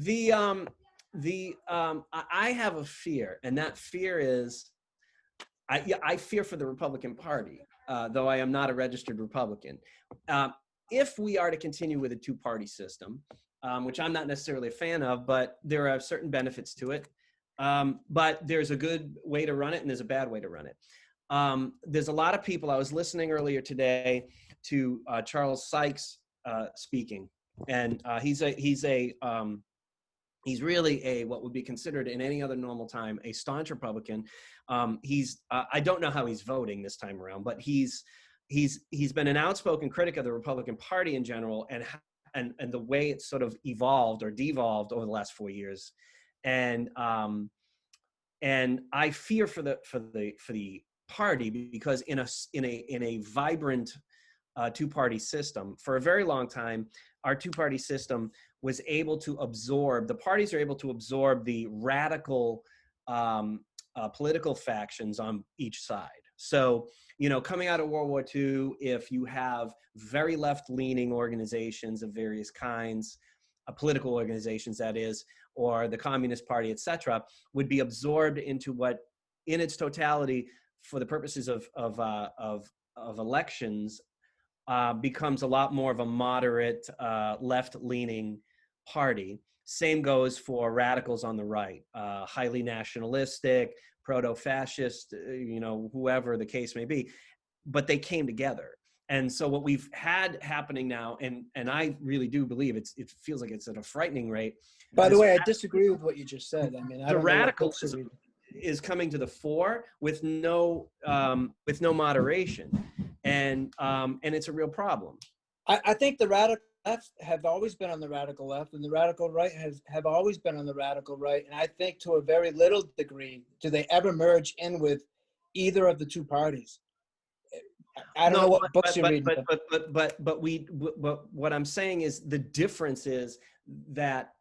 I have a fear, and that fear is, I fear for the Republican Party, though I am not a registered Republican. If we are to continue with a two-party system, which I'm not necessarily a fan of, but there are certain benefits to it. But there's a good way to run it, and there's a bad way to run it. There's a lot of people. I was listening earlier today to Charles Sykes speaking, and he's really a what would be considered in any other normal time a staunch Republican. I don't know how he's voting this time around, but he's been an outspoken critic of the Republican Party in general, and the way it's sort of evolved or devolved over the last 4 years, and I fear for the party, because in a vibrant two-party system for a very long time, our two-party system was able to absorb, the parties are able to absorb the radical political factions on each side. So, coming out of World War II, if you have very left-leaning organizations of various kinds, political organizations that is, or the Communist Party, etc., would be absorbed into what, in its totality, for the purposes of elections, becomes a lot more of a moderate, left-leaning party. Same goes for radicals on the right, highly nationalistic, proto-fascist, whoever the case may be, but they came together. And so what we've had happening now, and I really do believe it feels like it's at a frightening rate. By the way, I disagree with what you just said. I mean, the radicalism is coming to the fore with no moderation, and it's a real problem. I think the radical left have always been on the radical left, and the radical right have always been on the radical right. And I think to a very little degree do they ever merge in with either of the two parties. I don't know what books you're reading. But what I'm saying is the difference is that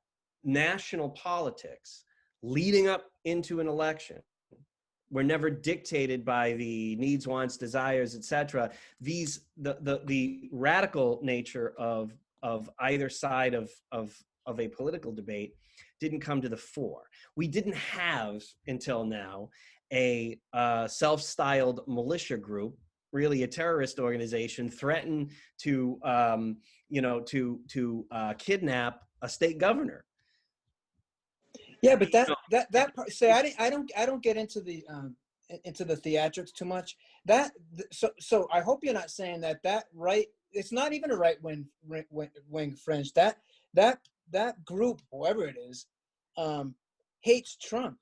national politics leading up into an election were never dictated by the needs, wants, desires, etc. The radical nature of either side of a political debate didn't come to the fore. We didn't have until now a self-styled militia group, really a terrorist organization, threaten to kidnap a state governor. Yeah, but that part. Say, I don't get into the theatrics too much. So I hope you're not saying that right. It's not even a right wing fringe. That group, whoever it is, hates Trump.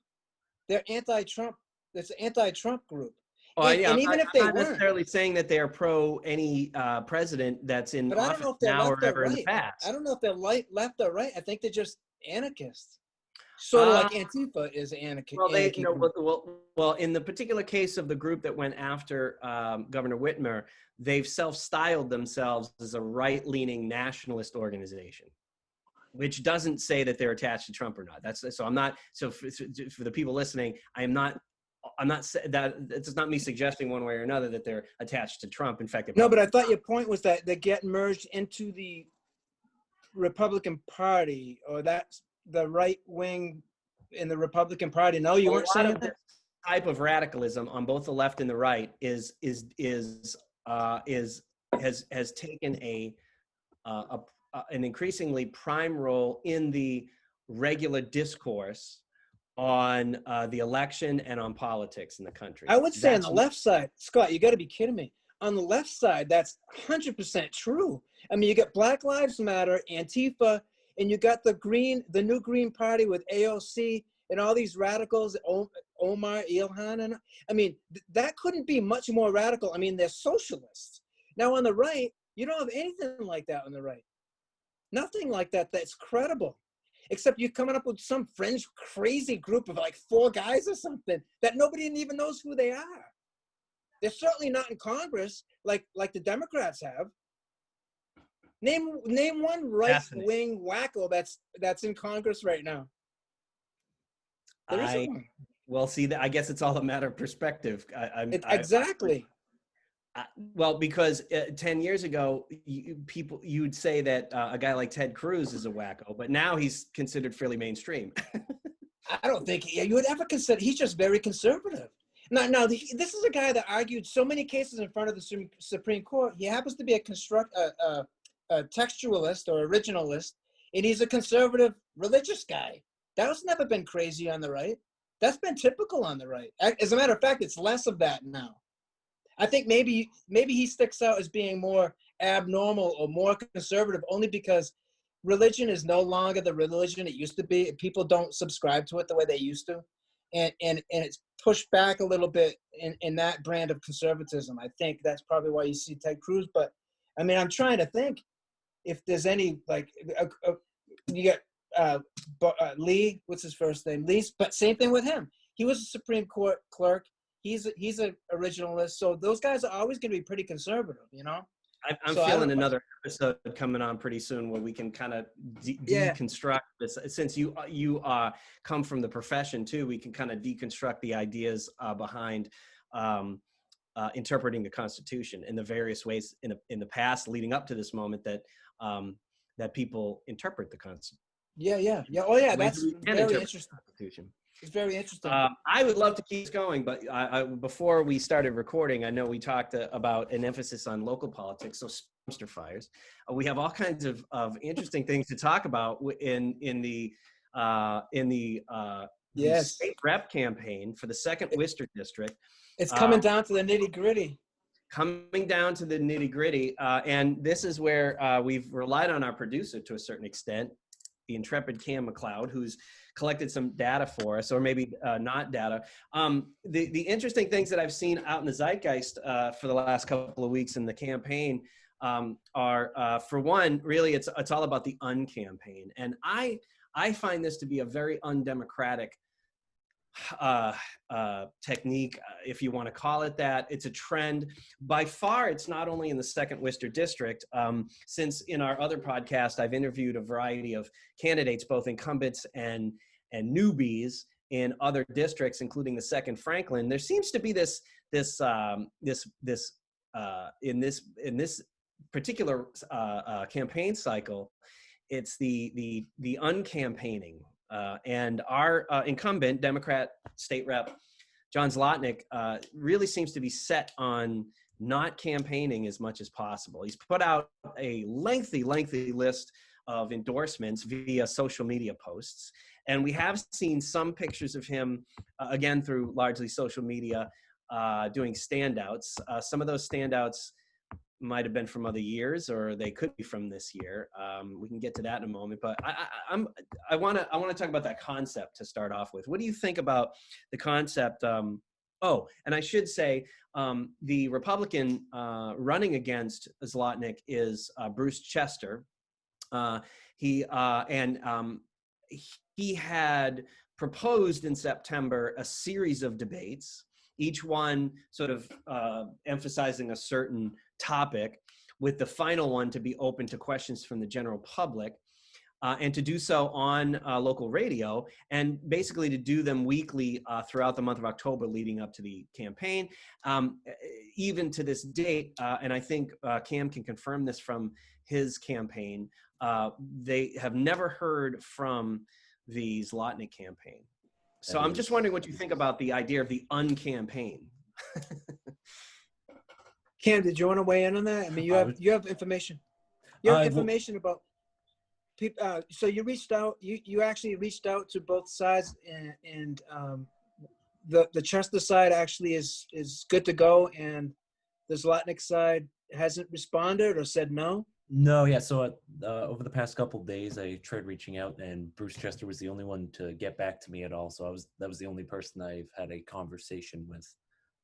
They're anti-Trump. It's an anti-Trump group. And even if they weren't necessarily saying that they are pro any president that's in office now or ever in the past. I don't know if they're left or right. I think they're just anarchists. Sort of like Antifa is anarchy. Well, in the particular case of the group that went after Governor Whitmer, they've self-styled themselves as a right-leaning nationalist organization, which doesn't say that they're attached to Trump or not. So for the people listening, I'm not that it's not me suggesting one way or another that they're attached to Trump. In fact, no, but I thought your point was that they get merged into the Republican Party, or that's the right wing in the Republican Party. No, you weren't saying that. Type of radicalism on both the left and the right has taken an increasingly prime role in the regular discourse on the election and on politics in the country. I would say on the left side, Scott, you got to be kidding me. On the left side, that's 100% true. I mean, you got Black Lives Matter, Antifa, and you got the new Green Party with AOC and all these radicals, Omar, Ilhan, and I mean, that couldn't be much more radical. I mean, they're socialists. Now on the right, you don't have anything like that on the right. Nothing like that that's credible. Except you're coming up with some fringe crazy group of like 4 guys or something that nobody even knows who they are. They're certainly not in Congress like the Democrats have. Name one right-wing wacko that's in Congress right now. There isn't one. Well, see, I guess it's all a matter of perspective. Exactly. Well, because 10 years ago, you'd say that a guy like Ted Cruz is a wacko, but now he's considered fairly mainstream. I don't think you would ever consider. He's just very conservative. Now, this is a guy that argued so many cases in front of the Supreme Court. He happens to be a textualist or originalist, and he's a conservative religious guy. That's never been crazy on the right. That's been typical on the right. As a matter of fact, it's less of that now. I think maybe he sticks out as being more abnormal or more conservative only because religion is no longer the religion it used to be. People don't subscribe to it the way they used to. And it's pushed back a little bit in that brand of conservatism. I think that's probably why you see Ted Cruz. But I mean, I'm trying to think if there's any, like, you got Lee, what's his first name? Lee, but same thing with him. He was a Supreme Court clerk. He's an originalist. So those guys are always going to be pretty conservative, you know? I'm feeling another episode coming on pretty soon where we can kind of deconstruct this. Since you come from the profession too, we can kind of deconstruct the ideas behind interpreting the Constitution in the various ways in the past leading up to this moment that people interpret the Constitution. Yeah. Oh yeah, that's very interesting. It's very interesting. I would love to keep going, but before we started recording, I know we talked about an emphasis on local politics, so dumpster fires. We have all kinds of interesting things to talk about in the state rep campaign for the 2nd Worcester District. It's coming down to the nitty gritty. And this is where we've relied on our producer to a certain extent, the intrepid Cam McLeod, who's collected some data for us, or maybe not data. The interesting things that I've seen out in the zeitgeist for the last couple of weeks in the campaign are, for one, really it's all about the un-campaign. And I find this to be a very undemocratic technique, if you want to call it that. It's a trend. By far, it's not only in the 2nd Worcester District. Since in our other podcast, I've interviewed a variety of candidates, both incumbents and newbies in other districts, including the 2nd Franklin. There seems to be this in this particular campaign cycle, it's the un-campaigning. And our incumbent Democrat state rep, Jon Zlotnik, really seems to be set on not campaigning as much as possible. He's put out a lengthy list of endorsements via social media posts. And we have seen some pictures of him, again, through largely social media, doing standouts. Some of those standouts might have been from other years, or they could be from this year. We can get to that in a moment, but I want to talk about that concept to start off with. What do you think about the concept? Oh, and I should say the Republican running against Zlotnik is Bruce Chester. He had proposed in September a series of debates, each one sort of emphasizing a certain topic, with the final one to be open to questions from the general public, and to do so on local radio, and basically to do them weekly throughout the month of October leading up to the campaign. Even to this date, and I think Cam can confirm this from his campaign, they have never heard from the Zlotnik campaign. So I'm just wondering what you think about the idea of the un-campaign. Cam, did you want to weigh in on that? I mean, you have information. You have information about people. So you reached out. You actually reached out to both sides, and the Chester side actually is good to go, and the Zlotnik side hasn't responded or said no. No, yeah. So over the past couple of days, I tried reaching out, and Bruce Chester was the only one to get back to me at all. So that was the only person I've had a conversation with.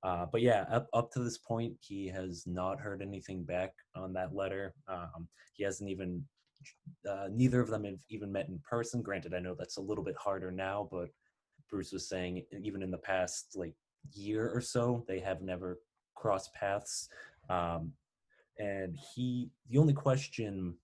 But yeah, up to this point, he has not heard anything back on that letter. He hasn't even, neither of them have even met in person. Granted, I know that's a little bit harder now, but Bruce was saying even in the past year or so, they have never crossed paths. And the only question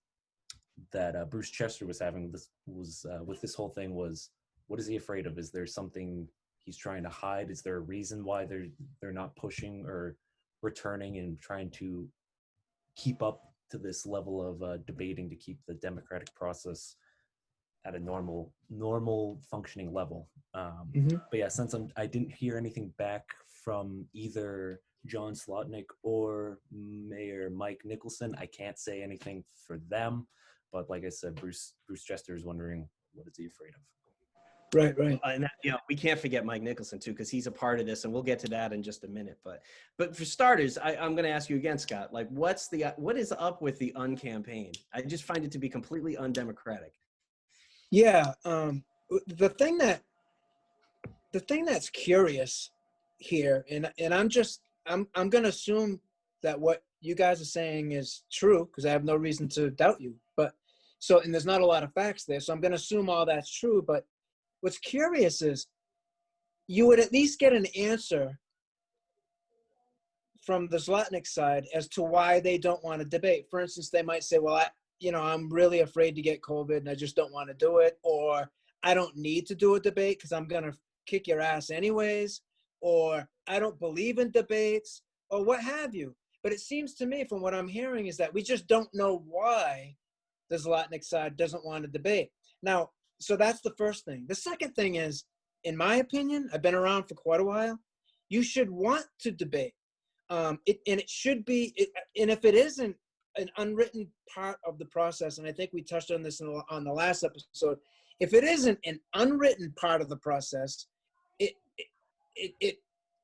that Bruce Chester was having with this whole thing was, what is he afraid of? Is there something he's trying to hide? Is there a reason why they're not pushing or returning and trying to keep up to this level of debating to keep the democratic process at a normal functioning level. But yeah, since I didn't hear anything back from either Jon Zlotnik or Mayor Mike Nicholson, I can't say anything for them. But like I said, Bruce Chester is wondering, what is he afraid of? Right. And that, we can't forget Mike Nicholson too, because he's a part of this, and we'll get to that in just a minute. But for starters, I'm going to ask you again, Scott. Like, what is up with the un-campaign? I just find it to be completely undemocratic. Yeah, the thing that's curious here, and I'm going to assume that what you guys are saying is true, because I have no reason to doubt you. And there's not a lot of facts there, so I'm going to assume all that's true. But what's curious is you would at least get an answer from the Zlotnik side as to why they don't want to debate. For instance, they might say, well, I'm really afraid to get COVID and I just don't want to do it. Or I don't need to do a debate because I'm going to kick your ass anyways. Or I don't believe in debates, or what have you. But it seems to me from what I'm hearing is that we just don't know why the Zlotnik side doesn't want to debate. Now, so that's the first thing. The second thing is, in my opinion, I've been around for quite a while, you should want to debate. It should be, and if it isn't an unwritten part of the process, and I think we touched on this on the last episode, if it isn't an unwritten part of the process, it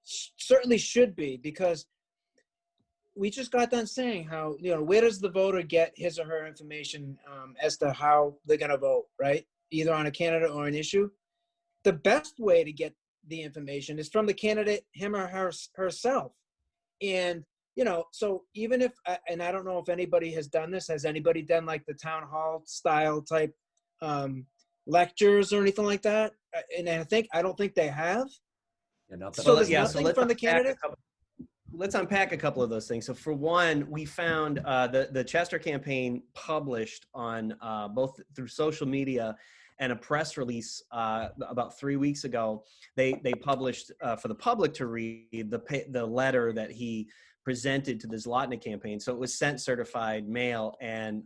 certainly should be, because we just got done saying how, where does the voter get his or her information as to how they're going to vote, right? Either on a candidate or an issue. The best way to get the information is from the candidate, him or herself. And, so even if, and I don't know if anybody has done this, has anybody done like the town hall style type lectures or anything like that? And I don't think they have. So there's nothing from the candidate? Let's unpack a couple of those things. So for one, we found the Chester campaign published on both through social media and a press release about 3 weeks ago. They published for the public to read the letter that he presented to the Zlotnik campaign. So it was sent certified mail, and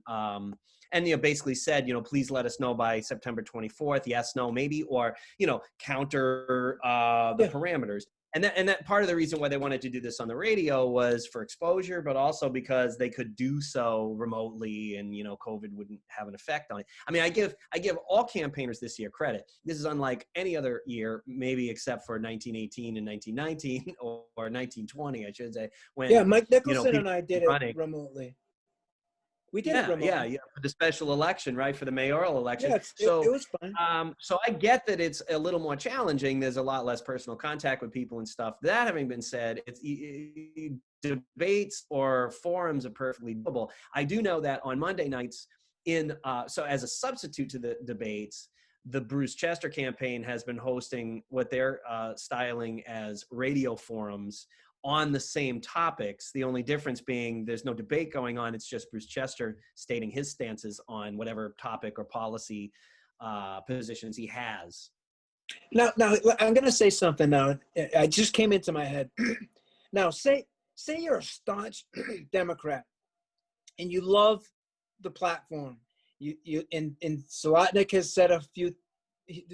basically said, please let us know by September 24th, yes, no, maybe, or counter the parameters. And that part of the reason why they wanted to do this on the radio was for exposure, but also because they could do so remotely, and COVID wouldn't have an effect on it. I mean, I give all campaigners this year credit. This is unlike any other year, maybe except for 1918 and 1919 or 1920, I should say. When Mike Nicholson and I did it remotely. We did it remotely. Yeah, for the special election, right? For the mayoral election. Yeah, it was fun. So I get that it's a little more challenging. There's a lot less personal contact with people and stuff. That having been said, debates or forums are perfectly doable. I do know that on Monday nights, so as a substitute to the debates, the Bruce Chester campaign has been hosting what they're styling as radio forums on the same topics. The only difference being there's no debate going on. It's just Bruce Chester stating his stances on whatever topic or policy positions he has. Now I'm going to say something now. I just came into my head. Now, say you're a staunch Democrat and you love the platform. And Zlotnik has said a few.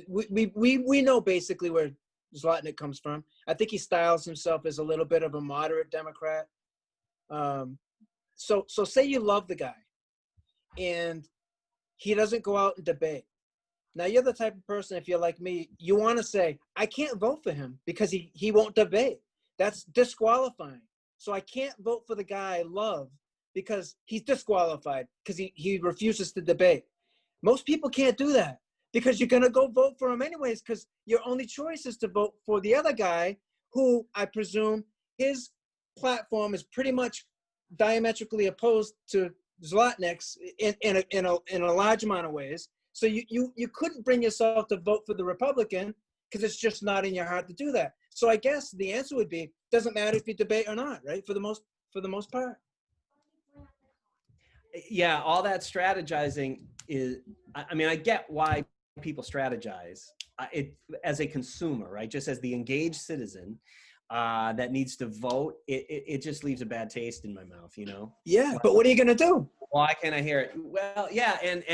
We know basically where Zlotnik comes from. I think he styles himself as a little bit of a moderate Democrat. So say you love the guy and he doesn't go out and debate. Now you're the type of person, if you're like me, you want to say, I can't vote for him because he won't debate. That's disqualifying. So I can't vote for the guy I love because he's disqualified because he refuses to debate. Most people can't do that, because you're going to go vote for him anyways, because your only choice is to vote for the other guy who, I presume, his platform is pretty much diametrically opposed to Zlotnik's in a large amount of ways. So you couldn't bring yourself to vote for the Republican because it's just not in your heart to do that. So I guess the answer would be, doesn't matter if you debate or not, right? For the most part. Yeah, all that strategizing is, I mean, I get why people strategize as a consumer, right? Just as the engaged citizen. that needs to vote, it just leaves a bad taste in my mouth, you know? Yeah, but what are you going to do? Why can't I hear it? Well, yeah, and